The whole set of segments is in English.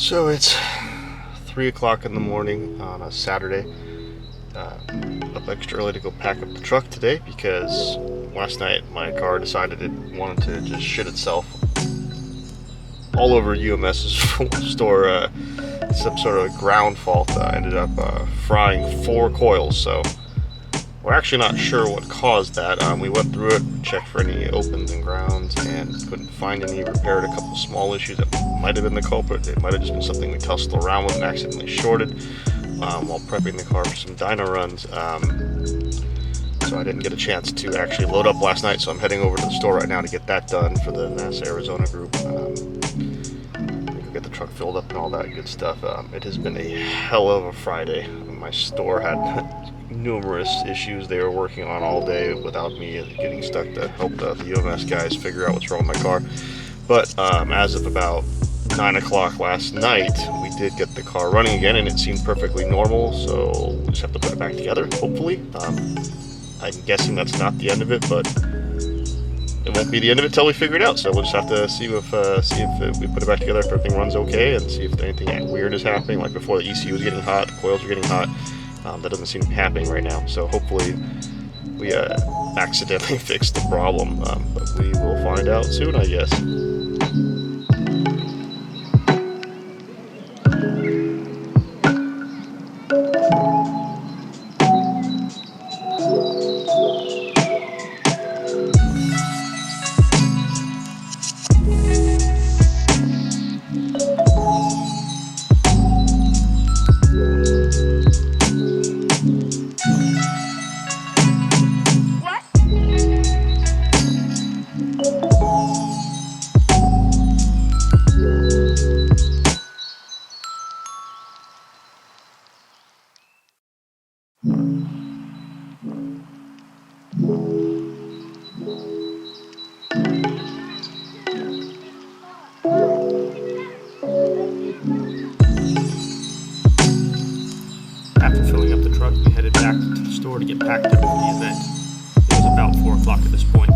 So it's 3 o'clock in the morning on a Saturday. Up extra early to go pack up the truck today because last night my car decided it wanted to just shit itself all over UMS's store. Some sort of ground fault. Ended up frying 4 coils, so we're actually not sure what caused that. We went through it, checked for any opens and grounds, and couldn't find any. Repaired a couple small issues that might have been the culprit. It might have just been something we tussled around with and accidentally shorted while prepping the car for some dyno runs. So I didn't get a chance to actually load up last night, so I'm heading over to the store right now to get that done for the NASA Arizona group. Get the truck filled up and all that good stuff. It has been a hell of a Friday. My store had numerous issues they were working on all day without me getting stuck to help the UMS guys figure out what's wrong with my car. But as of about 9 o'clock last night, we did get the car running again, and it seemed perfectly normal, so we just have to put it back together, hopefully. I'm guessing that's not the end of it, but it won't be the end of it until we figure it out. So we'll just have to see if we put it back together, if everything runs okay, and see if anything weird is happening. Like before, the ECU was getting hot, the coils were getting hot. That doesn't seem to be happening right now. So hopefully we accidentally fixed the problem, but we will find out soon, I guess. After filling up the truck, we headed back to the store to get packed up for the event. It was about 4 o'clock at this point.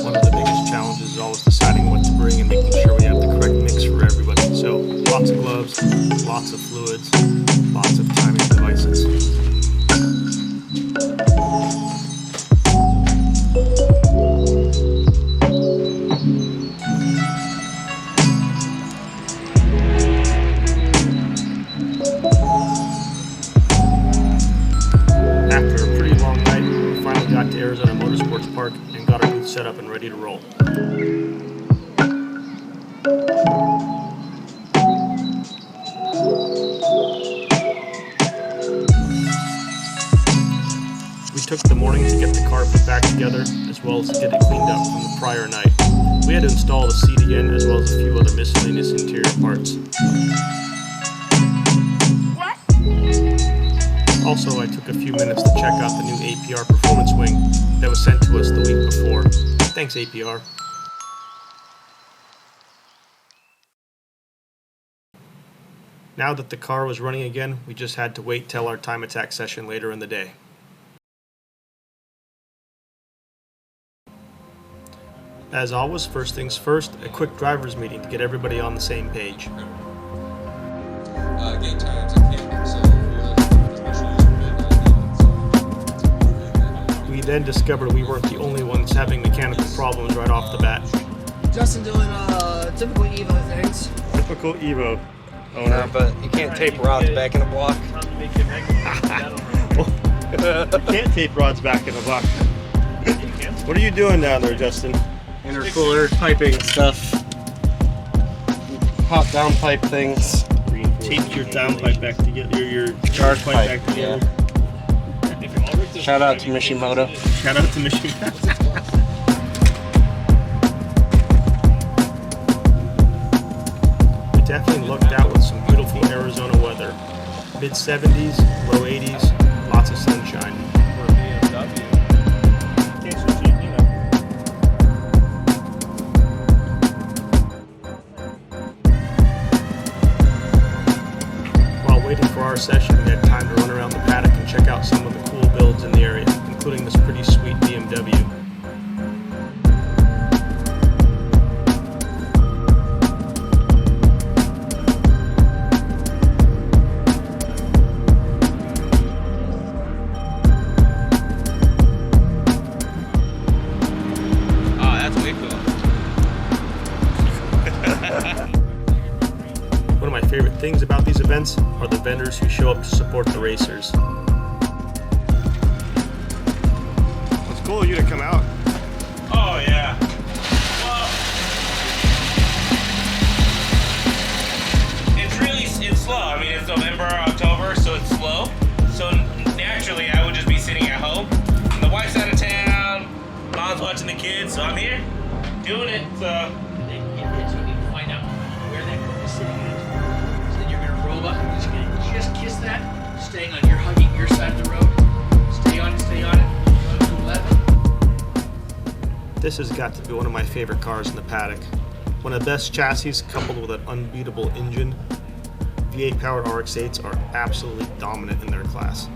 One of the biggest challenges is always deciding what to bring and making sure we have the correct mix for everybody. So lots of gloves, lots of fluids, lots of timing devices. After a pretty long night, we finally got to Arizona Motorsports Park and got our booth set up and ready to roll. We took the morning to get the car put back together, as well as to get it cleaned up from the prior night. We had to install the seat again, as well as a few other miscellaneous interior parts. Also, I took a few minutes to check out the new APR performance wing that was sent to us the week before. Thanks, APR. Now that the car was running again, we just had to wait till our time attack session later in the day. As always, first things first, a quick driver's meeting to get everybody on the same page. Gate times and camping, so We then discovered we weren't the only ones having mechanical problems right off the bat. Justin doing typical Evo things. Typical Evo owner. But you can't tape rods back in a block. You can't tape rods back in a block. What are you doing down there, Justin? Intercooler piping stuff. Hot downpipe things. Tape your downpipe back together, your charge pipe back together. Yeah. Shout out to Mishimoto. Shout out to Mishimoto. We definitely lucked out with some beautiful Arizona weather. Mid 70s, low 80s, lots of sunshine. For a BMW. K20, you know. While waiting for our session, we had time to run around the paddock and check out some of the cool builds in the area, including this pretty sweet BMW. Oh, that's way cool. One of my favorite things about these events are the vendors who show up to support the racers. It's cool of you to come out. Oh, yeah. Well, it's slow. I mean, it's November, October, so it's slow. So naturally, I would just be sitting at home. The wife's out of town, mom's watching the kids, so I'm here doing it. So You need to find out where that girl is sitting at. So then you're gonna roll up and you're gonna just kiss that, staying on your hugging your side of the road. Stay on it, stay on it. Go to 11. This has got to be one of my favorite cars in the paddock. One of the best chassis coupled with an unbeatable engine. V8 powered RX-8s are absolutely dominant in their class.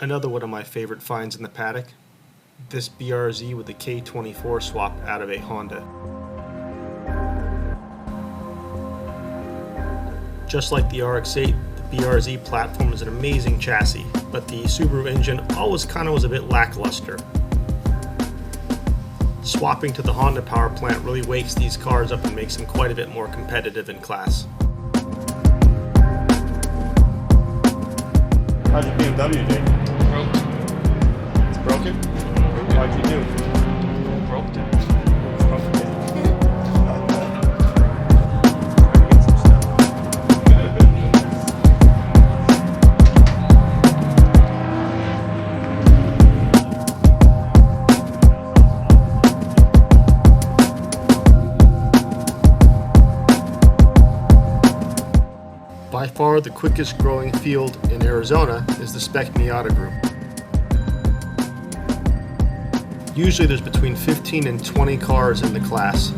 Another one of my favorite finds in the paddock, this BRZ with the K24 swapped out of a Honda. Just like the RX-8, the BRZ platform is an amazing chassis, but the Subaru engine always kind of was a bit lackluster. Swapping to the Honda power plant really wakes these cars up and makes them quite a bit more competitive in class. How's your BMW, Jake? broke, It's broken? Why'd you do? broke it. By far the quickest growing field in Arizona is the Spec Miata group. Usually there's between 15 and 20 cars in the class.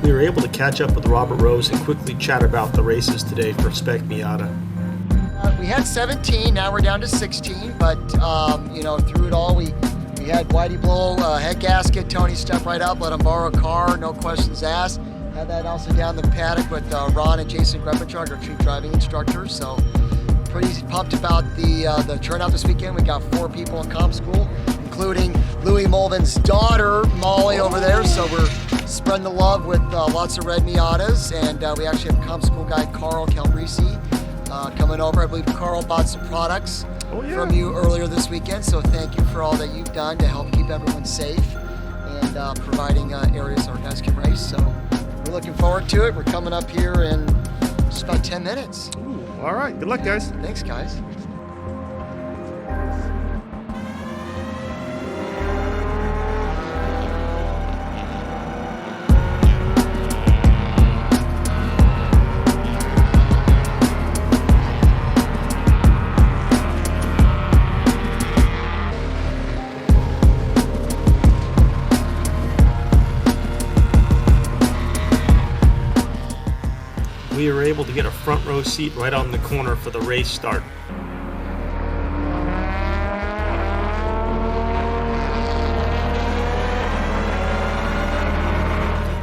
We were able to catch up with Robert Rose and quickly chat about the races today for Spec Miata. We had 17, now we're down to 16, but through it all, we had Whitey blow head gasket. Tony stepped right up, let him borrow a car, no questions asked. Had that also down the paddock with Ron and Jason Grebenchuk, our chief driving instructors. So pretty pumped about the turnout this weekend. We got 4 people in comp school, including Louis Mulvin's daughter, Molly, over there. So we're spreading the love with lots of red Miatas. And we actually have comp school guy Carl Calbrisi coming over. I believe Carl bought some products from you earlier this weekend. So thank you for all that you've done to help keep everyone safe and providing areas our guys can race. So we're looking forward to it. We're coming up here in just about 10 minutes. Ooh, all right, good luck, guys. Thanks, guys. We were able to get a front row seat right on the corner for the race start.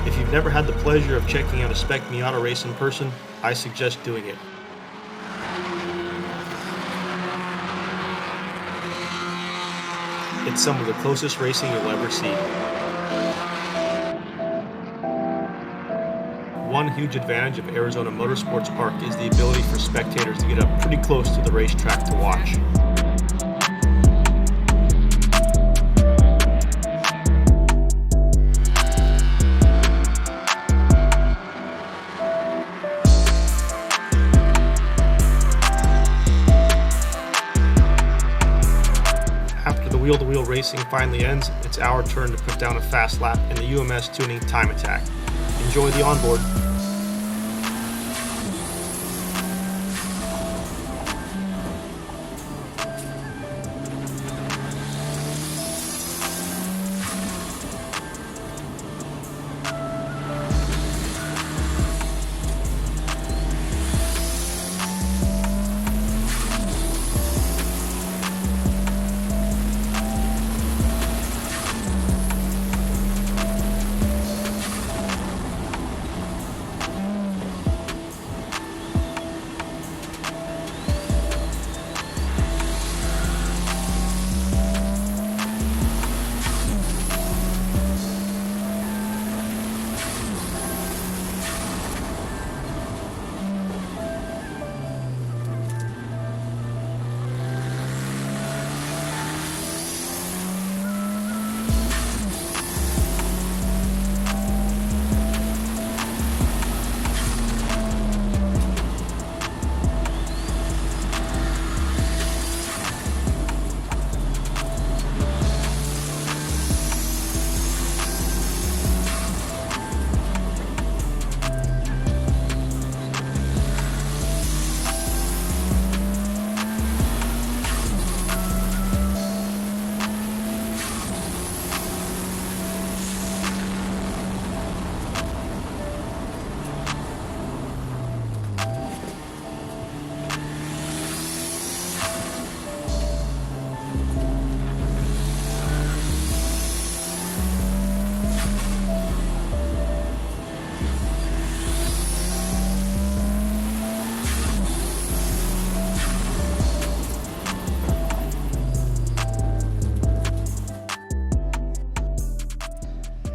If you've never had the pleasure of checking out a Spec Miata race in person, I suggest doing it. It's some of the closest racing you'll ever see. one huge advantage of Arizona Motorsports Park is the ability for spectators to get up pretty close to the racetrack to watch. After the wheel-to-wheel racing finally ends, it's our turn to put down a fast lap in the UMS Tuning time attack. Enjoy the onboard.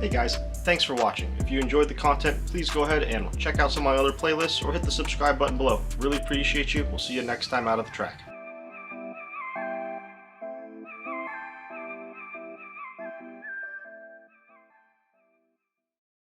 Hey guys, thanks for watching. If you enjoyed the content, please go ahead and check out some of my other playlists or hit the subscribe button below. Really appreciate you. We'll see you next time out at the track.